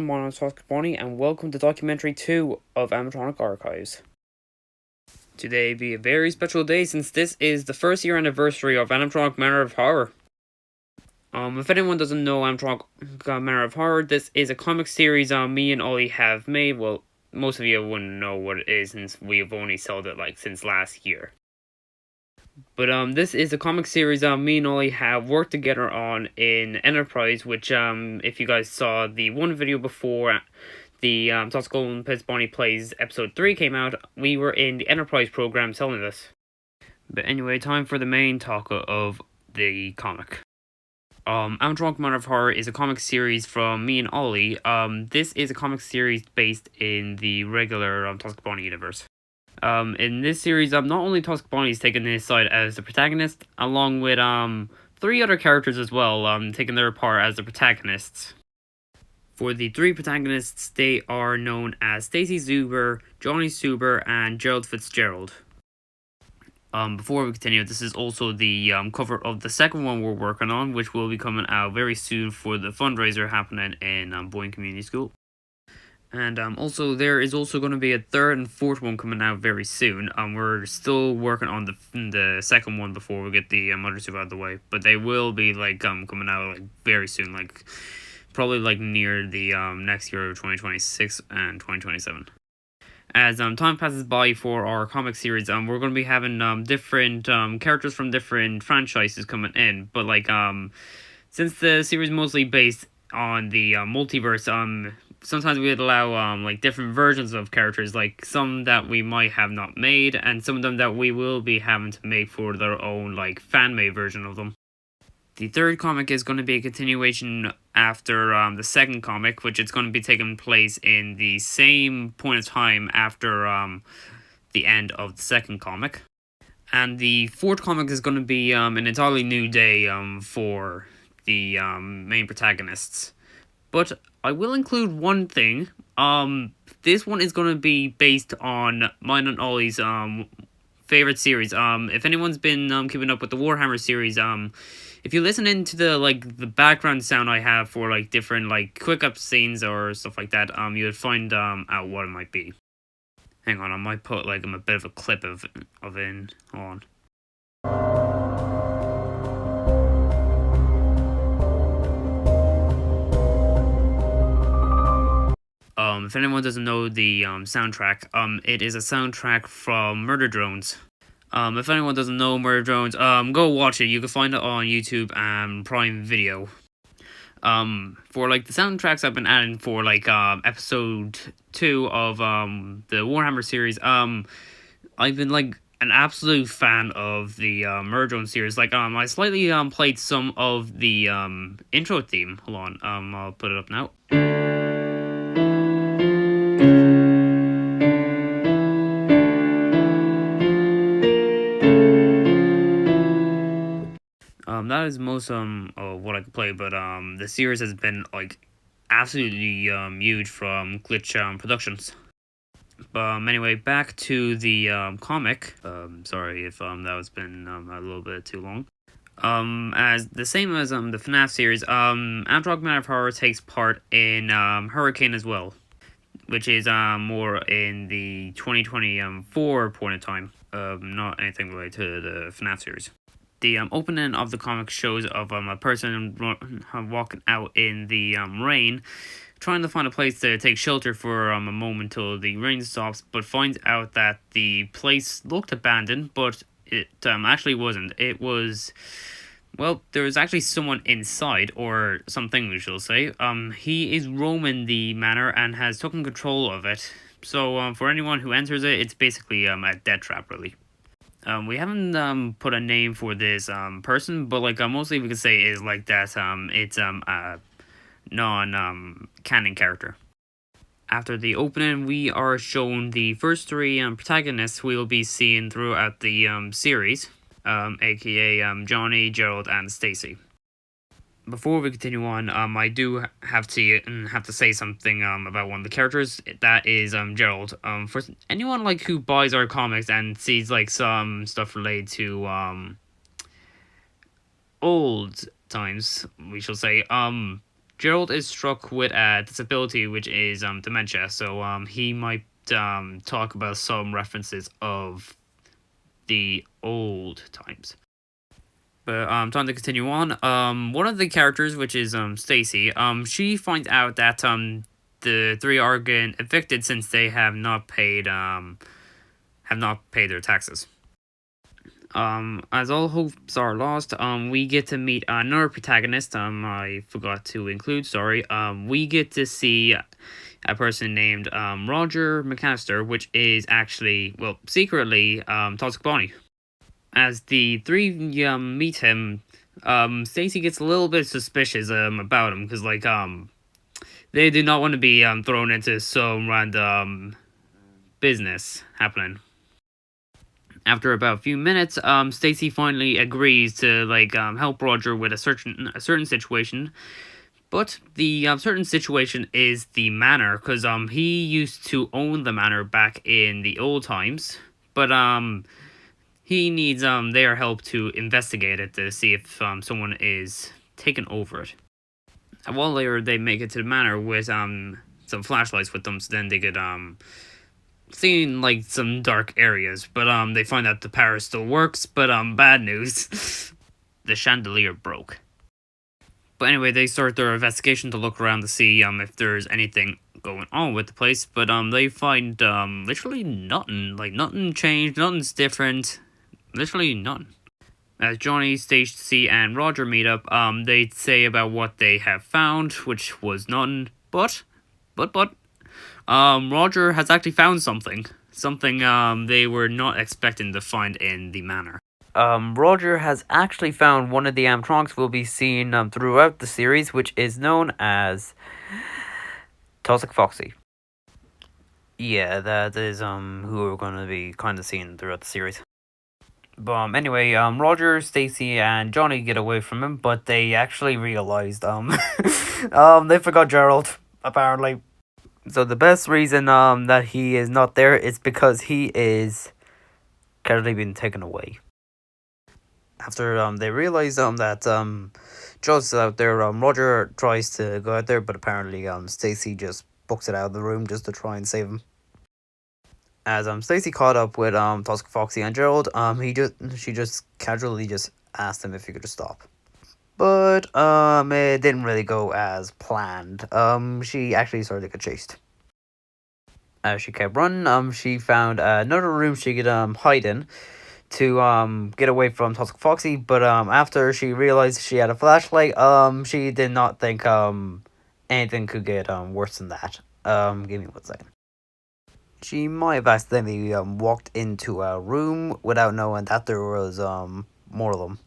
everyone, my name is Tosk Bonnie, and welcome to documentary 2 of Animatronic Archives. Today be a very special day since this is the first year anniversary of Animatronic Manor of Horror. If anyone doesn't know Animatronic Manor of Horror, this is a comic series me and Ollie have made. Well, most of you wouldn't know what it is since we've only sold it since last year. But this is a comic series me and Ollie have worked together on in Enterprise, which if you guys saw the one video before the Tosk Piss Bonnie Plays episode 3 came out, we were in the Enterprise program selling this. But anyway, time for the main talk of the comic. Animatronic Manor of Horror is a comic series from me and Ollie. This is a comic series based in the regular Tosk Bonnie universe. In this series, not only Tosk Bonnie is taking his side as the protagonist, along with 3 other characters as well, taking their part as the protagonists. For the 3 protagonists, they are known as Stacy Zuber, Johnny Suber, and Gerald Fitzgerald. Before we continue, this is also the cover of the second one we're working on, which will be coming out very soon for the fundraiser happening in Boyne Community School. And also, there is also going to be a 3rd and 4th one coming out very soon. We're still working on the second one before we get the other 2 out of the way. But they will be coming out very soon, probably near the next year of 2026 and 2027. As time passes by for our comic series, we're going to be having different characters from different franchises coming in. But since the series is mostly based on the multiverse, sometimes we would allow different versions of characters, some that we might have not made, and some of them that we will be having to make for their own fan-made version of them. The 3rd comic is going to be a continuation after the 2nd comic, which is going to be taking place in the same point of time after the end of the 2nd comic. And the 4th comic is going to be an entirely new day for the main protagonists. But I will include one thing. This one is going to be based on mine and Ollie's favorite series. If anyone's been keeping up with the Warhammer series, if you listen into the background sound I have for different quick up scenes or stuff like that, you would find out what it might be. Hang on, I might put a bit of a clip of in on. If anyone doesn't know the soundtrack, it is a soundtrack from Murder Drones. If anyone doesn't know Murder Drones, go watch it. You can find it on YouTube and Prime Video. For the soundtracks I've been adding for episode 2 of the Warhammer series, I've been an absolute fan of the Murder Drones series. I slightly played some of the intro theme. Hold on, I'll put it up now. That is most of what I could play, but the series has been absolutely huge from Glitch Productions. Anyway, back to the comic. Sorry if that has been a little bit too long. As the same as the FNAF series, Animatronic Manor of Horror takes part in Hurricane as well, which is more in the 2024 point of time. Not anything related to the FNAF series. The opening of the comic shows of a person walking out in the rain, trying to find a place to take shelter for a moment till the rain stops, but finds out that the place looked abandoned, but it actually wasn't. It was, well, there was actually someone inside, or something we shall say. He is roaming the manor and has taken control of it. So for anyone who enters it, it's basically a death trap, really. We haven't put a name for this person, but mostly we could say is that it's a non-canon character. After the opening, we are shown the first 3 protagonists we will be seeing throughout the series, aka Johnny, Gerald, and Stacy. Before we continue on, I do have to say something about one of the characters. That is Gerald. For anyone who buys our comics and sees some stuff related to old times, we shall say, Gerald is struck with a disability, which is dementia. So he might talk about some references of the old times. But time to continue on. One of the characters, which is Stacy, she finds out that the three are getting evicted since they have not paid their taxes. As all hopes are lost, we get to meet another protagonist. I forgot to include. Sorry. We get to see a person named Roger McAllister, which is actually, well, secretly Toxic Bonnie. As the three meet him, Stacy gets a little bit suspicious about him because they do not want to be thrown into some random business happening. After about a few minutes, Stacy finally agrees to help Roger with a certain situation. But the certain situation is the manor, because he used to own the manor back in the old times, but he needs their help to investigate it to see if someone is taking over it. A while later, they make it to the manor with some flashlights with them, so then they could seeing some dark areas, but they find out the power still works, but bad news. The chandelier broke. But anyway, they start their investigation to look around to see if there's anything going on with the place, but they find literally nothing. Nothing changed, nothing's different. Literally none. As Johnny, Stacy, and Roger meet up, they say about what they have found, which was none, but Roger has actually found something. Something they were not expecting to find in the manor. Roger has actually found one of the animatronics we'll be seeing throughout the series, which is known as Toxic Foxy. Yeah, that is who we're going to be kind of seeing throughout the series. But anyway, Roger, Stacy, and Johnny get away from him, but they actually realized they forgot Gerald, apparently. So the best reason that he is not there is because he is casually being taken away. After they realize that Joe's out there, Roger tries to go out there, but apparently Stacy just books it out of the room just to try and save him. As Stacy caught up with Toxic Foxy and Gerald, she just casually just asked him if he could just stop. But it didn't really go as planned. She actually started to get chased. As she kept running, she found another room she could hide in to get away from Toxic Foxy. But after she realized she had a flashlight, she did not think anything could get worse than that. Give me 1 second. She might have accidentally walked into a room without knowing that there was more of them.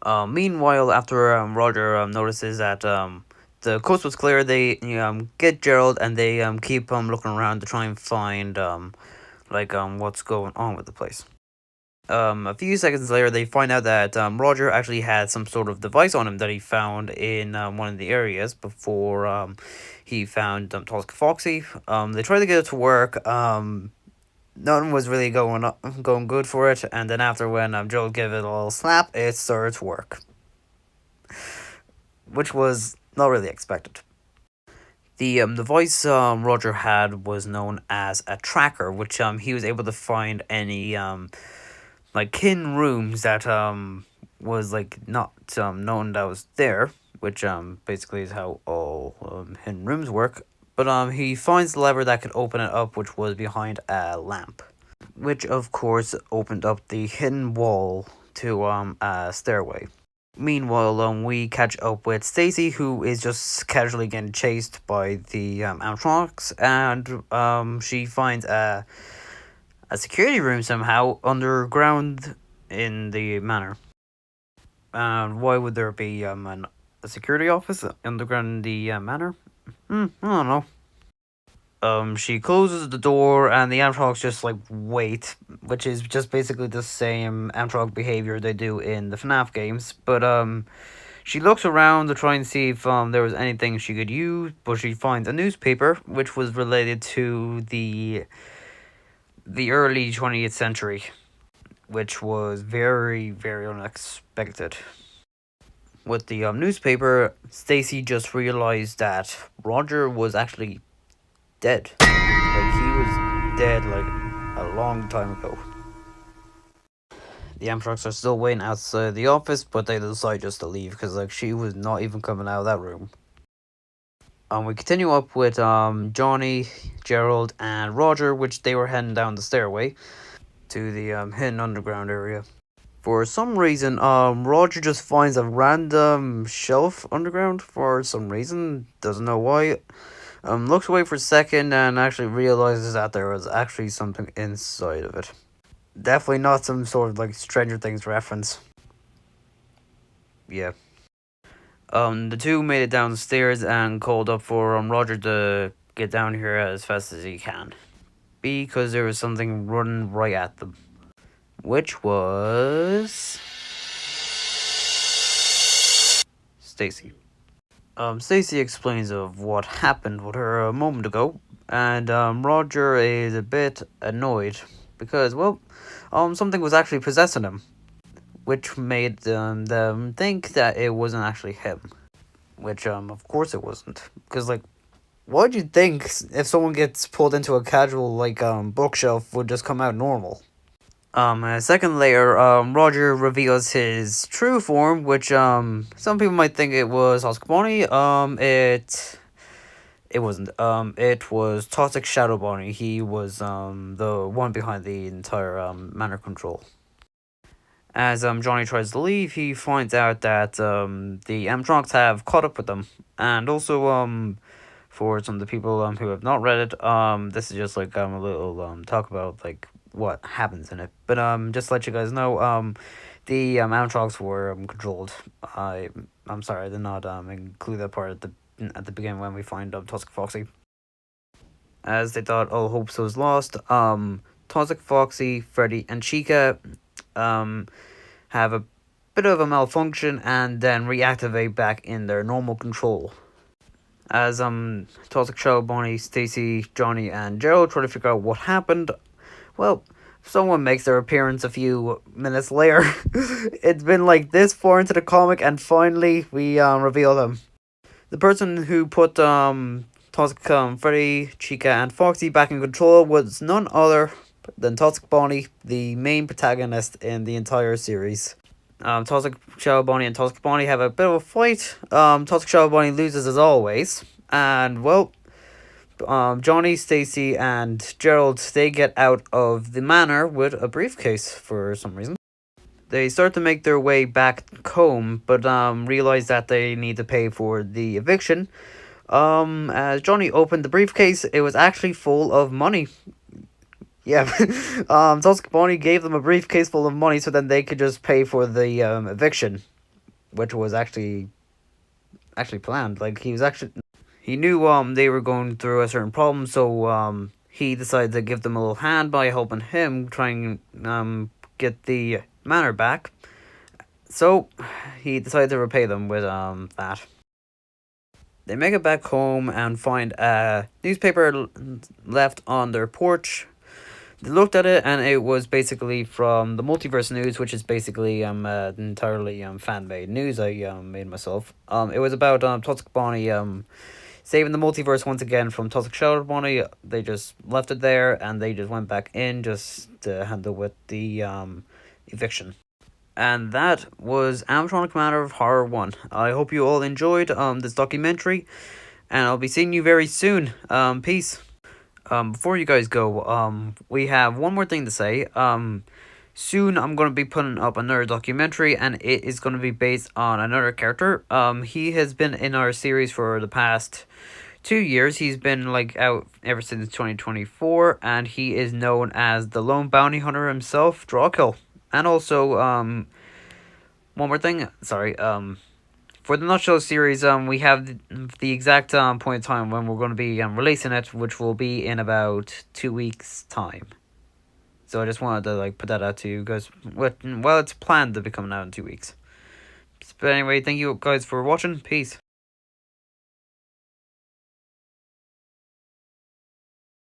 Meanwhile, after Roger notices that the coast was clear, they get Gerald and they keep looking around to try and find what's going on with the place. A few seconds later, they find out that Roger actually had some sort of device on him that he found in one of the areas before he found Toxic Foxy. They tried to get it to work. Nothing was really going good for it, and then after when Joel gave it a little slap, it started to work, which was not really expected. The device Roger had was known as a tracker, which he was able to find any hidden rooms that was not known that was there, which basically is how all hidden rooms work. But he finds the lever that could open it up, which was behind a lamp, which of course opened up the hidden wall to a stairway. Meanwhile, we catch up with Stacy, who is just casually getting chased by the animatronics, and she finds a security room somehow underground in the manor. And why would there be a security office underground in the manor? I don't know. She closes the door and the animatronics just wait, which is just basically the same animatronic behavior they do in the FNAF games. But she looks around to try and see if there was anything she could use, but she finds a newspaper which was related to the early 20th century, which was very, very unexpected. with the newspaper, Stacy just realized that Roger was actually dead. Like, he was dead like a long time ago. The Amtronics are still waiting outside the office, but they decide just to leave because like she was not even coming out of that room. We continue up with Johnny, Gerald, and Roger, which they were heading down the stairway to the hidden underground area. For some reason, Roger just finds a random shelf underground for some reason. Doesn't know why. Looks away for a second and actually realizes that there was actually something inside of it. Definitely not some sort of like Stranger Things reference. Yeah. The two made it downstairs and called up for Roger to get down here as fast as he can. Because there was something running right at them. Which was Stacy. Stacy explains of what happened with her a moment ago, and Roger is a bit annoyed because, well, something was actually possessing him, which made them think that it wasn't actually him, which of course it wasn't, because like, what'd you think if someone gets pulled into a casual like bookshelf would just come out normal? A second later, Roger reveals his true form, which some people might think it was Bonnie. It wasn't. It was Toxic Shadow Bonnie. He was the one behind the entire Manor control. As Johnny tries to leave, he finds out that the Animatronics have caught up with them, and also for some of the people who have not read it, this is just like a little talk about like what happens in it. But just to let you guys know, the Animatronics were controlled. I'm sorry, I did not include that part at the beginning when we find Toxic Foxy. As they thought all hopes was lost, Toxic Foxy, Freddy, and Chica have a bit of a malfunction and then reactivate back in their normal control. As Toxic Shadow Bonnie, Stacy, Johnny, and Gerald try to figure out what happened, well, someone makes their appearance a few minutes later. It's been like this far into the comic, and finally we reveal them. The person who put Toxic Freddy, Chica, and Foxy back in control was none other than Toxic Bonnie, the main protagonist in the entire series. Toxic Shadow Bonnie and Toxic Bonnie have a bit of a fight. Toxic Shadow Bonnie loses as always, and well, Johnny, Stacy, and Gerald, they get out of the manor with a briefcase for some reason. They start to make their way back home, but realize that they need to pay for the eviction. As Johnny opened the briefcase, it was actually full of money. Yeah, Toxic Bonnie gave them a briefcase full of money so then they could just pay for the eviction, which was actually planned. Like he knew they were going through a certain problem, so he decided to give them a little hand by helping him trying get the manor back. So he decided to repay them with that. They make it back home and find a newspaper left on their porch. They looked at it and it was basically from the Multiverse News, which is basically entirely fan made news I made myself. It was about Toxic Bonnie saving the multiverse once again from Toxic Shadow Bonnie. They just left it there and they just went back in just to handle with the eviction. And that was Animatronic Manor of Horror 1. I hope you all enjoyed this documentary, and I'll be seeing you very soon. Peace. Before you guys go, we have one more thing to say. Soon I'm going to be putting up another documentary, and it is going to be based on another character. He has been in our series for the past 2 years. He's been like out ever since 2024, and he is known as the lone bounty hunter himself, Drawkill. And also, one more thing, sorry, for the Nutshell series, we have the exact point in time when we're going to be releasing it, which will be in about 2 weeks' time. So I just wanted to like put that out to you guys. Well, it's planned to be coming out in 2 weeks. But anyway, thank you guys for watching. Peace.